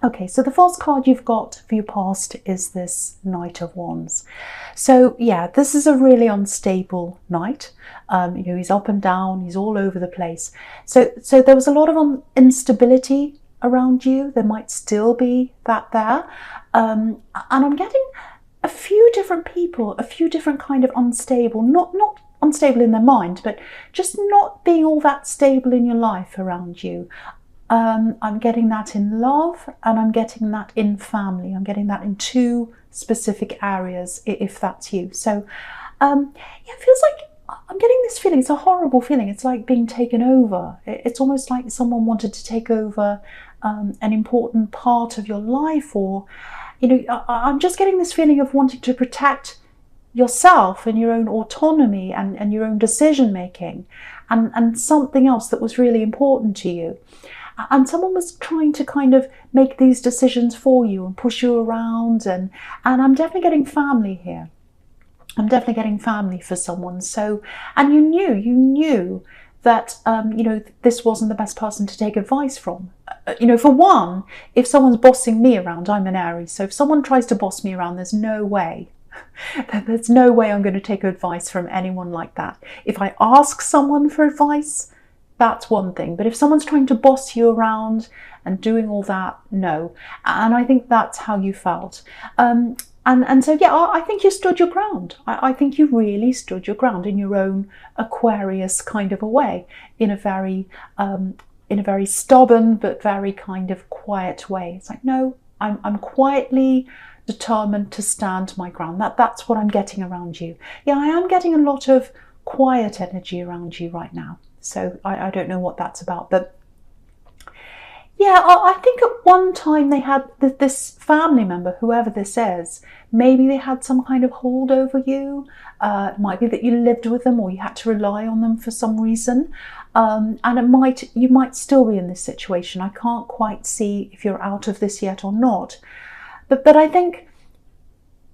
Okay, so the false card you've got for your past is this Knight of Wands. So yeah, this is a really unstable knight. You know, he's up and down, he's all over the place. So there was a lot of instability around you. There might still be that there. And I'm getting a few different people, a few different kind of unstable, not unstable in their mind, but just not being all that stable in your life around you. I'm getting that in love, and I'm getting that in family. I'm getting that in two specific areas, if that's you. So yeah, it feels like I'm getting this feeling. It's a horrible feeling. It's like being taken over. It's almost like someone wanted to take over an important part of your life, or, you know, I'm just getting this feeling of wanting to protect yourself and your own autonomy and your own decision making, and something else that was really important to you. And someone was trying to kind of make these decisions for you and push you around, and I'm definitely getting family here. I'm definitely getting family for someone. So, and you knew that you know, this wasn't the best person to take advice from. You know, for one, if someone's bossing me around, I'm an Aries, so if someone tries to boss me around, there's no way. There's no way I'm going to take advice from anyone like that. If I ask someone for advice, that's one thing, but if someone's trying to boss you around and doing all that, no. And I think that's how you felt. And so yeah, I think you stood your ground. I think you really stood your ground in your own Aquarius kind of a way, in a very stubborn but very kind of quiet way. It's like, no, I'm quietly determined to stand my ground. That's what I'm getting around you. Yeah, I am getting a lot of quiet energy around you right now. So I don't know what that's about, but yeah, I think at one time they had this family member, whoever this is, maybe they had some kind of hold over you. It might be that you lived with them, or you had to rely on them for some reason. And you might still be in this situation. I can't quite see if you're out of this yet or not. But I think,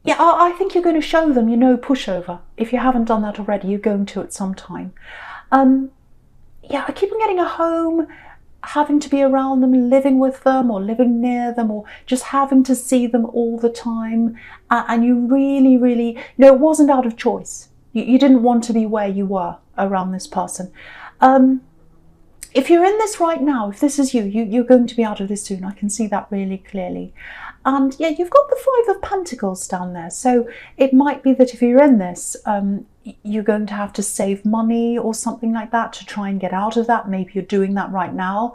yeah, I think you're going to show them, you know, pushover. If you haven't done that already, you're going to at some time. Yeah, I keep on getting a home, having to be around them, living with them, or living near them, or just having to see them all the time. And you really, really, you know, it wasn't out of choice. You didn't want to be where you were around this person. If you're in this right now, if this is you're going to be out of this soon. I can see that really clearly. And yeah, you've got the Five of Pentacles down there. So it might be that if you're in this, you're going to have to save money or something like that to try and get out of that. Maybe you're doing that right now,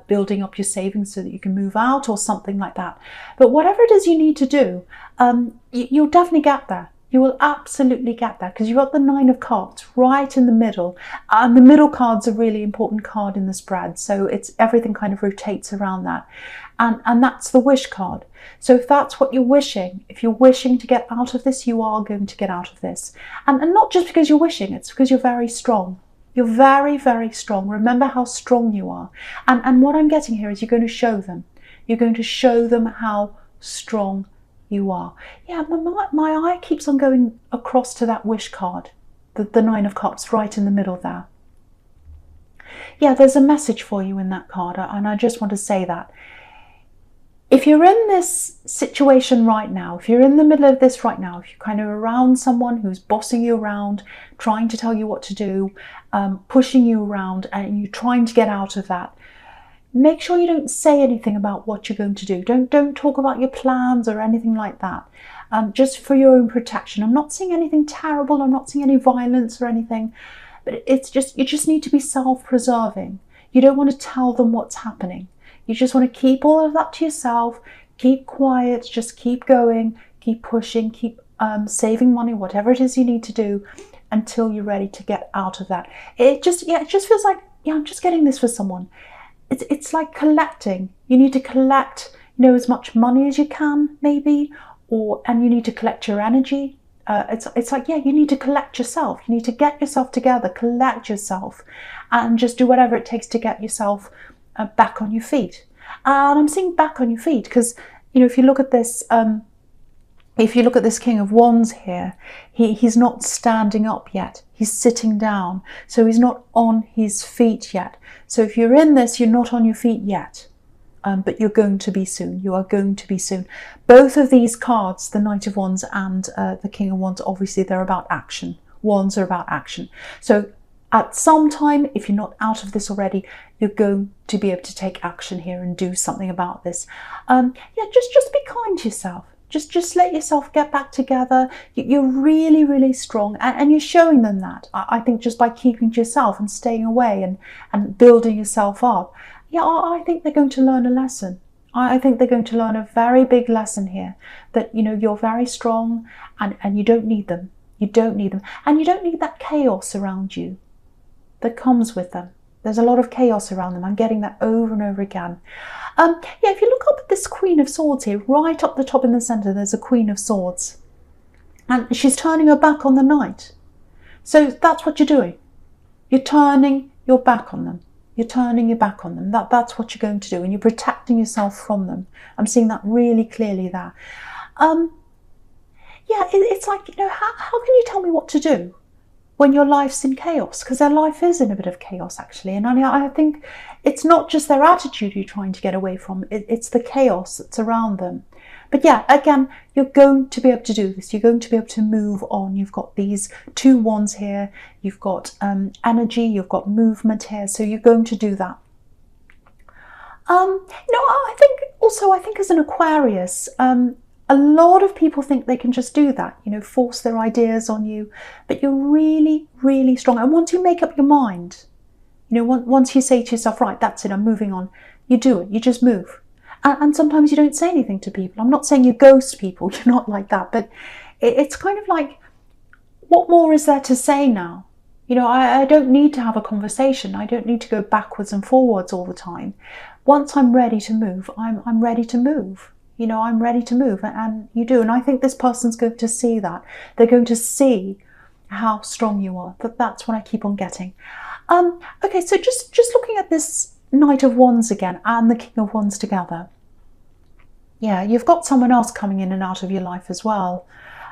building up your savings so that you can move out or something like that. But whatever it is you need to do, you'll definitely get there. You will absolutely get there, because you've got the Nine of Cups right in the middle. And the middle card's a really important card in the spread. So it's everything kind of rotates around that. And that's the wish card. So if that's what you're wishing, if you're wishing to get out of this, you are going to get out of this. And not just because you're wishing, it's because you're very strong. You're very, very strong. Remember how strong you are. And what I'm getting here is you're going to show them. You're going to show them how strong you are. Yeah, my eye keeps on going across to that wish card, the Nine of Cups right in the middle there. Yeah, there's a message for you in that card, and I just want to say that. If you're in this situation right now, if you're in the middle of this right now, if you're kind of around someone who's bossing you around, trying to tell you what to do, pushing you around, and you're trying to get out of that, make sure you don't say anything about what you're going to do. Don't talk about your plans or anything like that. Just for your own protection. I'm not saying anything terrible. I'm not saying any violence or anything. But it's just, you just need to be self-preserving. You don't want to tell them what's happening. You just want to keep all of that to yourself. Keep quiet. Just keep going. Keep pushing. Keep saving money. Whatever it is you need to do until you're ready to get out of that. It just feels like, yeah, I'm just getting this for someone. It's like collecting. You need to collect, you know, as much money as you can, maybe, and you need to collect your energy. It's like, yeah, you need to collect yourself. You need to get yourself together, collect yourself, and just do whatever it takes to get yourself back on your feet. And I'm saying back on your feet because, you know, if you look at this King of Wands here, he's not standing up yet. He's sitting down. So he's not on his feet yet. So if you're in this, you're not on your feet yet. but you're going to be soon. You are going to be soon. Both of these cards, the Knight of Wands and the King of Wands, obviously they're about action. Wands are about action. So at some time, if you're not out of this already, you're going to be able to take action here and do something about this. Yeah, just be kind to yourself. Just let yourself get back together. You're really, really strong, and you're showing them that. I think just by keeping to yourself and staying away and building yourself up. Yeah, I think they're going to learn a lesson. I think they're going to learn a very big lesson here, that, you know, you're very strong and you don't need them. You don't need them. And you don't need that chaos around you that comes with them. There's a lot of chaos around them. I'm getting that over and over again. Yeah, if you look up at this Queen of Swords here, right up the top in the centre, there's a Queen of Swords. And she's turning her back on the Knight. So that's what you're doing. You're turning your back on them. You're turning your back on them. That's what you're going to do. And you're protecting yourself from them. I'm seeing that really clearly there. Yeah, it's like, you know, how can you tell me what to do when your life's in chaos? Because their life is in a bit of chaos, actually. And I think it's not just their attitude you're trying to get away from. It's the chaos that's around them. But yeah, again, you're going to be able to do this. You're going to be able to move on. You've got these two wands here. You've got energy. You've got movement here. So you're going to do that. You know, I think as an Aquarius, a lot of people think they can just do that, you know, force their ideas on you. But you're really, really strong. And once you make up your mind, you know, once you say to yourself, right, that's it, I'm moving on, you do it. You just move. And sometimes you don't say anything to people. I'm not saying you ghost people. You're not like that. But it's kind of like, what more is there to say now? You know, I don't need to have a conversation. I don't need to go backwards and forwards all the time. Once I'm ready to move, I'm ready to move. You know, I'm ready to move, and you do. And I think this person's going to see that. They're going to see how strong you are. That's what I keep on getting. Okay, so just looking at this Knight of Wands again and the King of Wands together. Yeah, you've got someone else coming in and out of your life as well.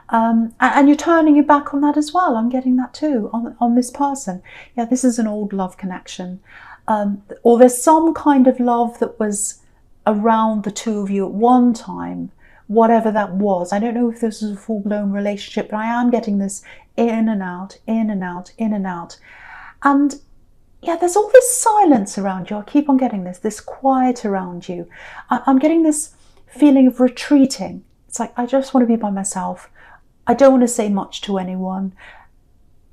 And you're turning your back on that as well. I'm getting that too, on this person. Yeah, this is an old love connection. Or there's some kind of love that was around the two of you at one time, whatever that was. I don't know if this was a full-blown relationship, but I am getting this in and out, in and out, in and out. And yeah, there's all this silence around you. I keep on getting this quiet around you. I'm getting this feeling of retreating. It's like, I just want to be by myself. I don't want to say much to anyone.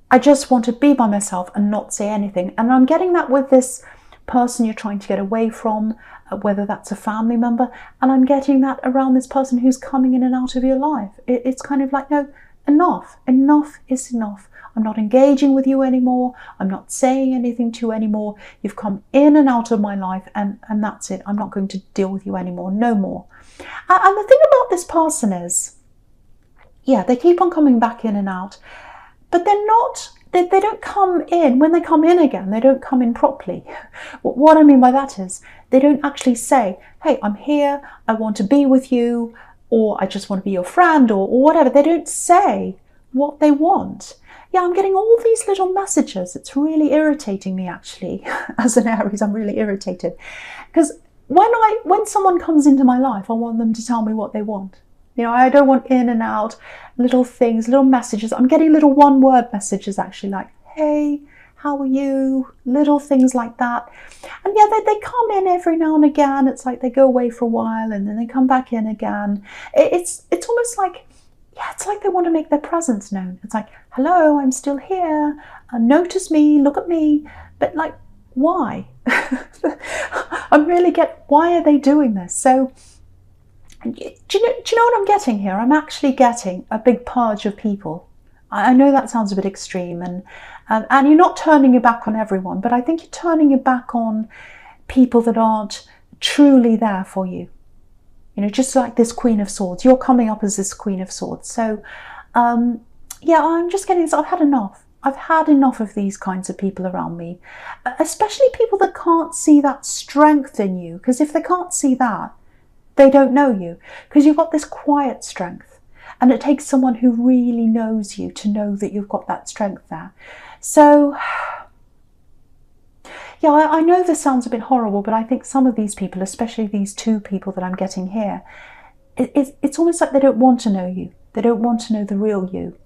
I just want to be by myself and not say anything. And I'm getting that with this person you're trying to get away from, whether that's a family member. And I'm getting that around this person who's coming in and out of your life. It's kind of like, no, enough. Enough is enough. I'm not engaging with you anymore. I'm not saying anything to you anymore. You've come in and out of my life, and that's it. I'm not going to deal with you anymore. No more. And the thing about this person is, yeah, they keep on coming back in and out, but they're not, they don't come in. When they come in again, they don't come in properly. What I mean by that is, they don't actually say, hey, I'm here, I want to be with you, or I just want to be your friend, or whatever. They don't say what they want. Yeah, I'm getting all these little messages. It's really irritating me, actually. As an Aries, I'm really irritated. Because when someone comes into my life, I want them to tell me what they want. You know, I don't want in and out, little things, little messages. I'm getting little one-word messages, actually, like, hey, how are you? Little things like that. And yeah, they come in every now and again. It's like they go away for a while and then they come back in again. It's almost like, yeah, it's like they want to make their presence known. It's like, hello, I'm still here. Notice me, look at me. But like, why? I really get, why are they doing this? So, do you know what I'm getting here? I'm actually getting a big purge of people. I know that sounds a bit extreme, and you're not turning your back on everyone, but I think you're turning your back on people that aren't truly there for you. You know, just like this Queen of Swords, you're coming up as this Queen of Swords. So, yeah, I'm just getting this. I've had enough. I've had enough of these kinds of people around me, especially people that can't see that strength in you. Because if they can't see that, they don't know you. Because you've got this quiet strength. And it takes someone who really knows you to know that you've got that strength there. So, Yeah, I know this sounds a bit horrible, but I think some of these people, especially these two people that I'm getting here, it's almost like they don't want to know you. They don't want to know the real you.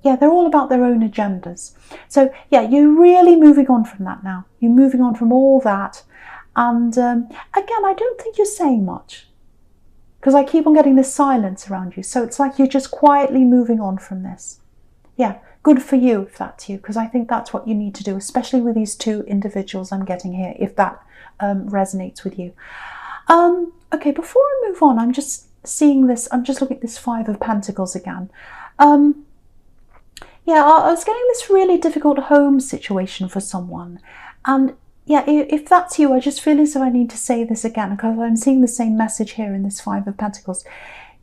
Yeah, they're all about their own agendas. So yeah, you're really moving on from that now. You're moving on from all that. And again, I don't think you're saying much, because I keep on getting this silence around you. So it's like you're just quietly moving on from this. Yeah, good for you if that's you, because I think that's what you need to do, especially with these two individuals I'm getting here, if that resonates with you. Okay, before I move on, I'm just seeing this, I'm just looking at this Five of Pentacles again. Yeah, I was getting this really difficult home situation for someone. And yeah, if that's you, I just feel as though I need to say this again, because I'm seeing the same message here in this Five of Pentacles.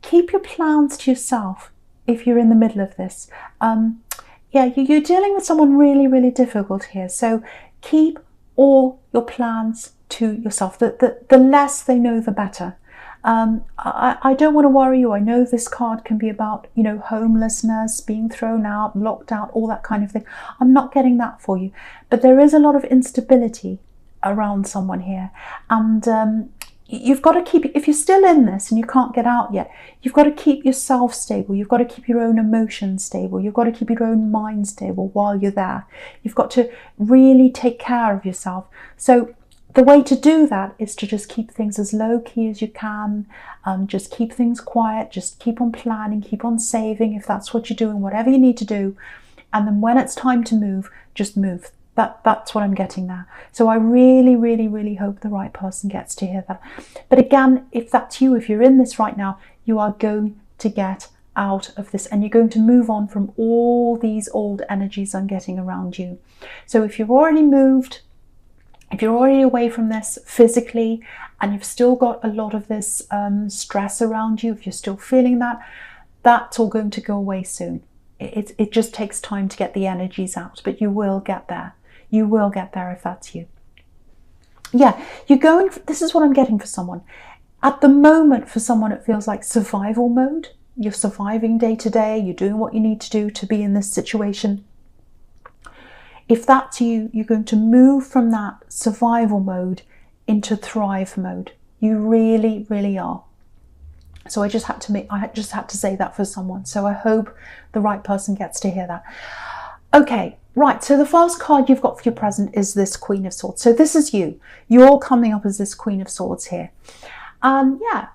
Keep your plans to yourself if you're in the middle of this. Yeah, you're dealing with someone really, really difficult here. So keep all your plans to yourself. The less they know, the better. I don't want to worry you. I know this card can be about, you know, homelessness, being thrown out, locked out, all that kind of thing. I'm not getting that for you. But there is a lot of instability around someone here. And you've got to keep, if you're still in this and you can't get out yet, you've got to keep yourself stable. You've got to keep your own emotions stable. You've got to keep your own mind stable while you're there. You've got to really take care of yourself. So the way to do that is to just keep things as low key as you can. Just keep things quiet. Just keep on planning, keep on saving if that's what you're doing, whatever you need to do. And then when it's time to move, just move. That's what I'm getting there. So I really, really, really hope the right person gets to hear that. But again, if that's you, if you're in this right now, you are going to get out of this and you're going to move on from all these old energies I'm getting around you. So if you've already moved, if you're already away from this physically and you've still got a lot of this stress around you, if you're still feeling that, that's all going to go away soon. It just takes time to get the energies out, but you will get there. You will get there if that's you. Yeah, you're going, this is what I'm getting for someone. At the moment, for someone, it feels like survival mode. You're surviving day to day. You're doing what you need to do to be in this situation. If that's you, you're going to move from that survival mode into thrive mode. You really, really are. So I just had to say that for someone. So I hope the right person gets to hear that. Okay, right. So the first card you've got for your present is this Queen of Swords. So this is you. You're coming up as this Queen of Swords here. Yeah,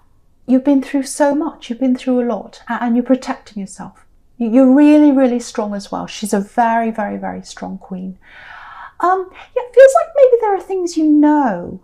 you've been through so much. You've been through a lot, and you're protecting yourself. You're really, really strong as well. She's a very, very, very strong queen. Yeah, it feels like maybe there are things you know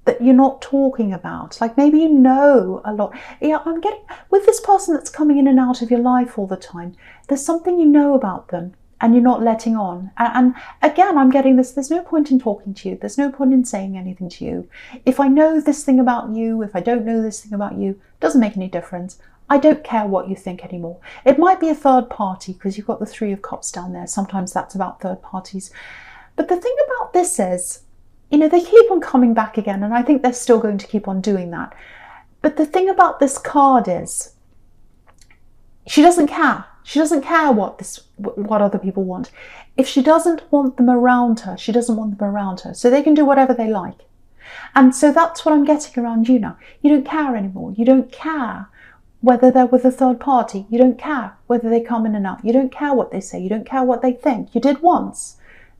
that you're not talking about. Like maybe you know a lot. Yeah, I'm getting, with this person that's coming in and out of your life all the time, there's something you know about them and you're not letting on. And again, I'm getting this, there's no point in talking to you. There's no point in saying anything to you. If I know this thing about you, if I don't know this thing about you, it doesn't make any difference. I don't care what you think anymore. It might be a third party because you've got the Three of Cups down there. Sometimes that's about third parties. But the thing about this is, you know, they keep on coming back again, and I think they're still going to keep on doing that. But the thing about this card is, she doesn't care. She doesn't care what other people want. If she doesn't want them around her, she doesn't want them around her. So they can do whatever they like. And so that's what I'm getting around you now. You don't care anymore. You don't care whether they're with a third party. You don't care whether they come in and out. You don't care what they say. You don't care what they think. You did once,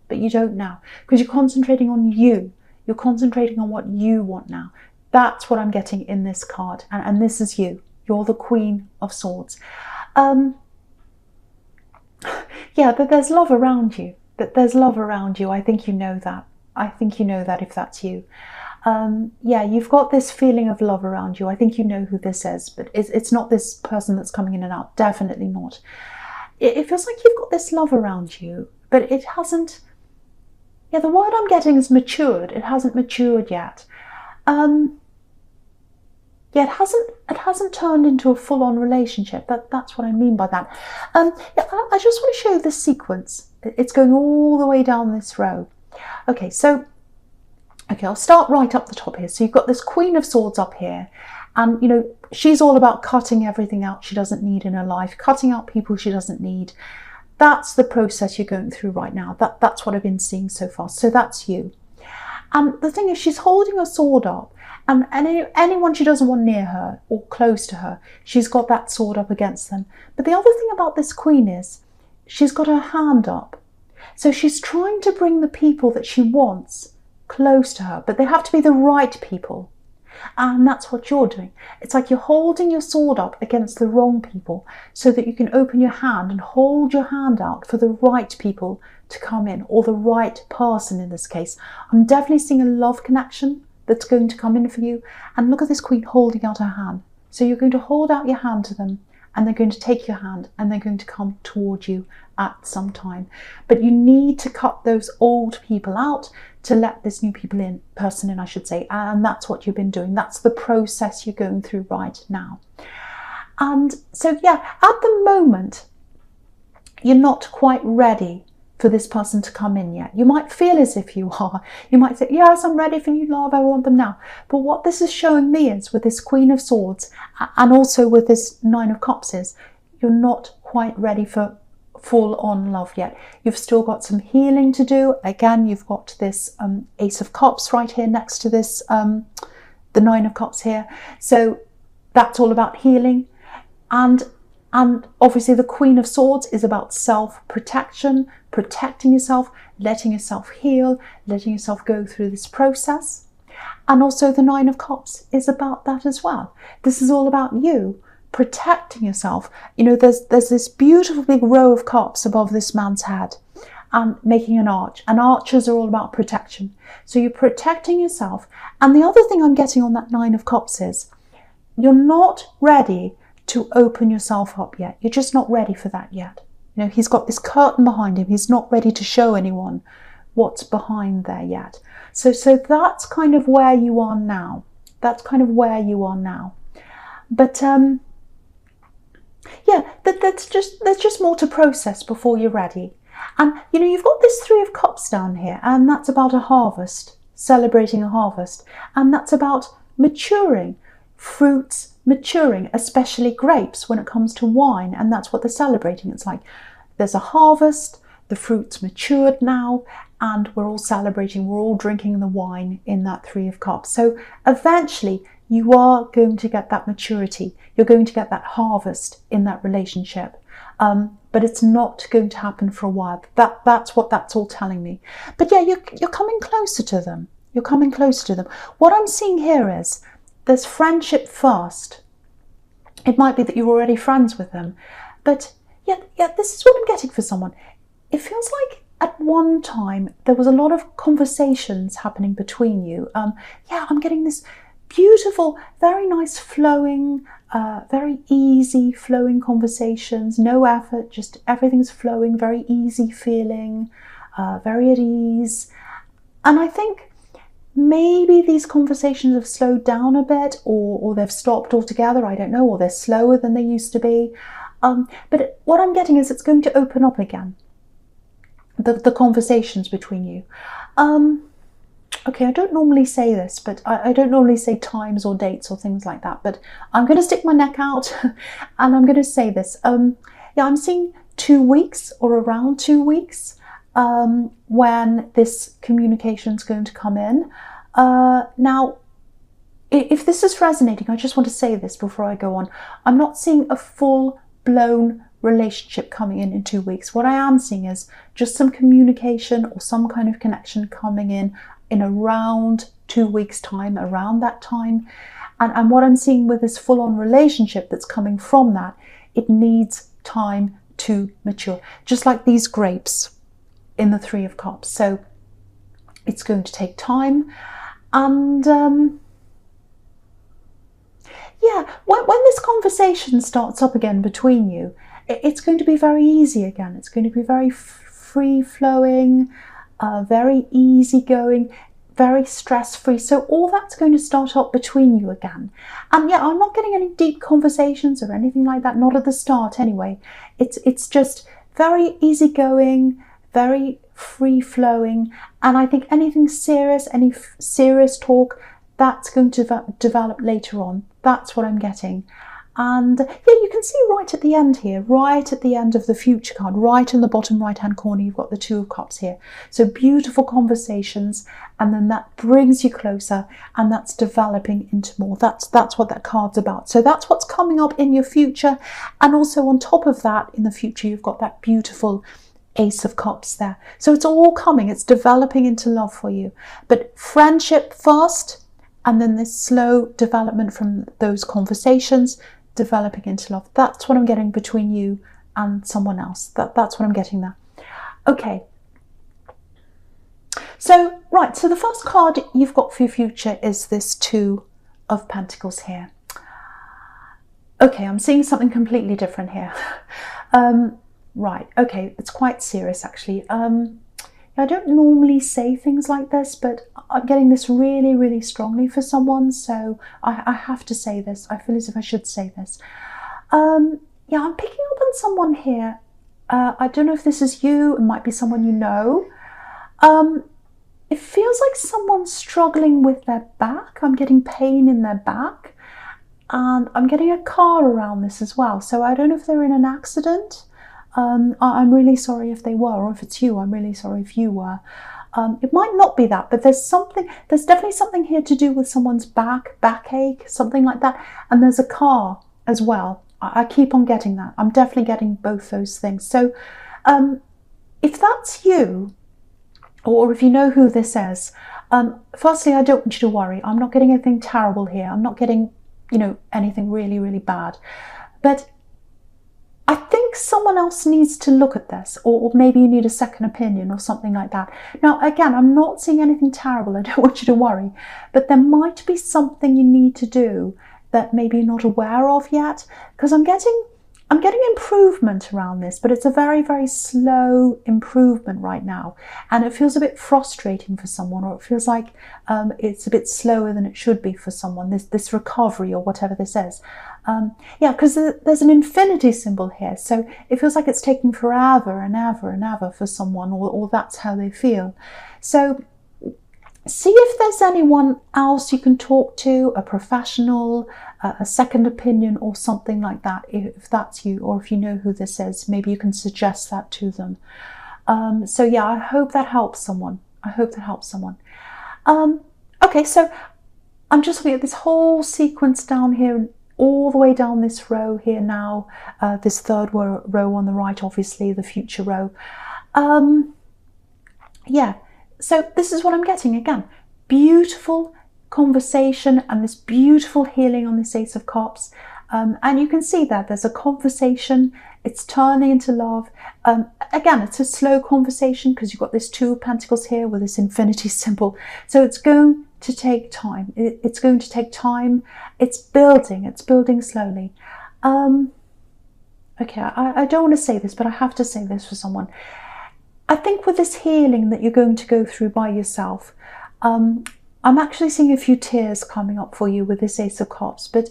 but you don't now, because you're concentrating on you. You're concentrating on what you want now. That's what I'm getting in this card. And this is you. You're the Queen of Swords. Yeah, that there's love around you. That there's love around you. I think you know that. I think you know that if that's you. Yeah, you've got this feeling of love around you. I think you know who this is, but it's not this person that's coming in and out. Definitely not. It feels like you've got this love around you, but it hasn't. Yeah, the word I'm getting is matured. It hasn't matured yet. Yeah, it hasn't turned into a full-on relationship. That's what I mean by that. Yeah, I just want to show you this sequence. It's going all the way down this row. Okay, so. Okay, I'll start right up the top here. So you've got this Queen of Swords up here. And, you know, she's all about cutting everything out she doesn't need in her life, cutting out people she doesn't need. That's the process you're going through right now. That's what I've been seeing so far. So that's you. And the thing is, she's holding her sword up, and anyone she doesn't want near her or close to her, she's got that sword up against them. But the other thing about this queen is she's got her hand up. So she's trying to bring the people that she wants close to her, but they have to be the right people. And that's what you're doing. It's like you're holding your sword up against the wrong people so that you can open your hand and hold your hand out for the right people to come in, or the right person in this case. I'm definitely seeing a love connection that's going to come in for you. And look at this queen holding out her hand. So you're going to hold out your hand to them, and they're going to take your hand, and they're going to come toward you at some time. But you need to cut those old people out to let this new person in, I should say. And that's what you've been doing. That's the process you're going through right now. And so, yeah, at the moment, you're not quite ready for this person to come in yet. You might feel as if you are. You might say, yes, I'm ready for you, love, I want them now. But what this is showing me is, with this Queen of Swords and also with this Nine of Cups, is you're not quite ready for full-on love yet. You've still got some healing to do. Again, you've got this Ace of Cups right here next to this, the Nine of Cups here. So that's all about healing. And obviously the Queen of Swords is about self-protection, protecting yourself, letting yourself heal, letting yourself go through this process. And also the Nine of Cups is about that as well. This is all about you protecting yourself. You know, there's this beautiful big row of cups above this man's head and making an arch. And archers are all about protection. So you're protecting yourself. And the other thing I'm getting on that Nine of Cups is you're not ready to open yourself up yet. You're just not ready for that yet. You know, he's got this curtain behind him. He's not ready to show anyone what's behind there yet. So that's kind of where you are now. That's kind of where you are now. But yeah, there's just more to process before you're ready. And you know, you've got this Three of Cups down here, and that's about a harvest, celebrating a harvest, and that's about maturing, fruits maturing, especially grapes when it comes to wine, and that's what they're celebrating. It's like there's a harvest, the fruit's matured now, and we're all celebrating, we're all drinking the wine in that Three of Cups. So eventually you are going to get that maturity, you're going to get that harvest in that relationship, but it's not going to happen for a while. That's what that's all telling me. But yeah, you're coming closer to them. You're coming closer to them. What I'm seeing here is there's friendship first. It might be that you're already friends with them, but yeah, this is what I'm getting for someone. It feels like at one time there was a lot of conversations happening between you. Yeah, I'm getting this beautiful, very nice flowing, very easy flowing conversations, no effort, just everything's flowing, very easy feeling, very at ease. And I think maybe these conversations have slowed down a bit, or they've stopped altogether, I don't know, or they're slower than they used to be. But what I'm getting is it's going to open up again, the conversations between you. Okay, I don't normally say this, but I don't normally say times or dates or things like that, but I'm going to stick my neck out and I'm going to say this. Yeah, I'm seeing 2 weeks or around 2 weeks when this communication is going to come in. Now, if this is resonating, I just want to say this before I go on. I'm not seeing a full-blown relationship coming in 2 weeks. What I am seeing is just some communication or some kind of connection coming in around 2 weeks' time, around that time. And what I'm seeing with this full-on relationship that's coming from that, it needs time to mature. Just like these grapes in the Three of Cups. So it's going to take time. And yeah, when this conversation starts up again between you, it's going to be very easy again. It's going to be very free-flowing, very easygoing, very stress-free. So all that's going to start up between you again. And yeah, I'm not getting any deep conversations or anything like that, not at the start anyway. It's just very easygoing, very free-flowing. And I think anything serious, any serious talk, that's going to develop later on. That's what I'm getting. And yeah, you can see right at the end here, right at the end of the future card, right in the bottom right hand corner, you've got the Two of Cups here. So beautiful conversations, and then that brings you closer, and that's developing into more. That's what that card's about. So that's what's coming up in your future. And also on top of that, in the future, you've got that beautiful Ace of Cups there. So it's all coming, it's developing into love for you. But friendship first, and then this slow development from those conversations, developing into love. That's what I'm getting between you and someone else. That's what I'm getting there. Okay. So, right, so the first card you've got for your future is this Two of Pentacles here. Okay, I'm seeing something completely different here. Right, okay, it's quite serious actually. I don't normally say things like this, but I'm getting this really, really strongly for someone, so I have to say this. I feel as if I should say this. Yeah, I'm picking up on someone here. I don't know if this is you, it might be someone you know. It feels like someone's struggling with their back. I'm getting pain in their back, and I'm getting a car around this as well. So I don't know if they're in an accident. I'm really sorry if they were, or if it's you, I'm really sorry if you were. It might not be that, but there's definitely something here to do with someone's backache, something like that. And there's a car as well. I keep on getting that. I'm definitely getting both those things. So if that's you, or if you know who this is, firstly, I don't want you to worry. I'm not getting anything terrible here. I'm not getting, anything really, really bad. But I think someone else needs to look at this, or maybe you need a second opinion or something like that. Now, again, I'm not seeing anything terrible. I don't want you to worry, but there might be something you need to do that maybe you're not aware of yet, because I'm getting improvement around this, but it's a very, very slow improvement right now, and it feels a bit frustrating for someone, or it feels like it's a bit slower than it should be for someone, this recovery or whatever this is. Yeah, because there's an infinity symbol here, so it feels like it's taking forever and ever and ever for someone, or that's how they feel. So see if there's anyone else you can talk to, a professional, a second opinion or something like that, if that's you, or if you know who this is, maybe you can suggest that to them. So yeah, I hope that helps someone. I hope that helps someone. Okay, so I'm just looking at this whole sequence down here, all the way down this row here now, this third row on the right, obviously, the future row. Yeah. So this is what I'm getting again. Beautiful conversation and this beautiful healing on this Ace of Cups. And you can see that there's a conversation. It's turning into love. Again, it's a slow conversation because you've got this Two of Pentacles here with this infinity symbol. So it's going to take time. It's going to take time. It's building slowly. Okay, I don't want to say this, but I have to say this for someone. I think with this healing that you're going to go through by yourself, I'm actually seeing a few tears coming up for you with this Ace of Cups, but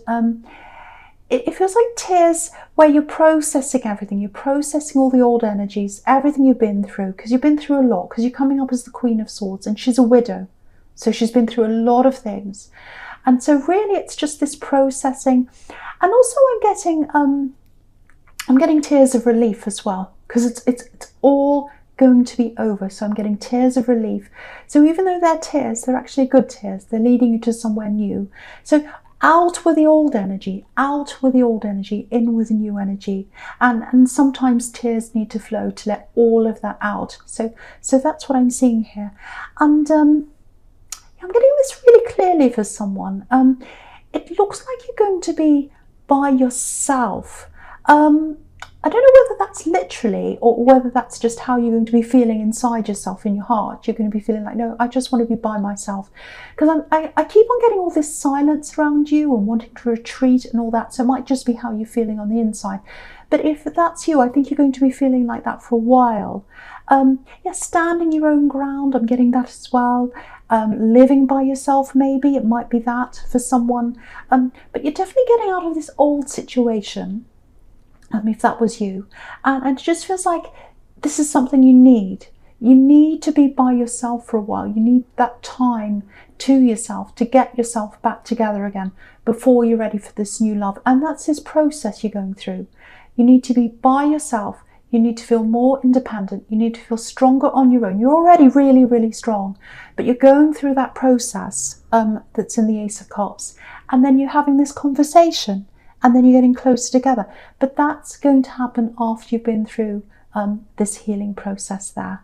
it feels like tears where you're processing everything. You're processing all the old energies, everything you've been through, because you've been through a lot, because you're coming up as the Queen of Swords, and she's a widow. So she's been through a lot of things. And so really it's just this processing. And also I'm getting tears of relief as well, because it's all going to be over. So I'm getting tears of relief. So even though they're tears, they're actually good tears. They're leading you to somewhere new. So out with the old energy, out with the old energy, in with new energy. And sometimes tears need to flow to let all of that out. So that's what I'm seeing here. And I'm getting this really clearly for someone. It looks like you're going to be by yourself. I don't know whether that's literally or whether that's just how you're going to be feeling inside yourself, in your heart. You're going to be feeling like, no, I just want to be by myself. Because I keep on getting all this silence around you and wanting to retreat and all that. So it might just be how you're feeling on the inside. But if that's you, I think you're going to be feeling like that for a while. Yeah, standing your own ground, I'm getting that as well. Living by yourself, maybe, it might be that for someone. But you're definitely getting out of this old situation. If that was you, and it just feels like this is something you need. You need to be by yourself for a while. You need that time to yourself to get yourself back together again before you're ready for this new love. And that's this process you're going through. You need to be by yourself. You need to feel more independent. You need to feel stronger on your own. You're already really, really strong, but you're going through that process that's in the Ace of Cups. And then you're having this conversation, and then you're getting closer together. But that's going to happen after you've been through this healing process there.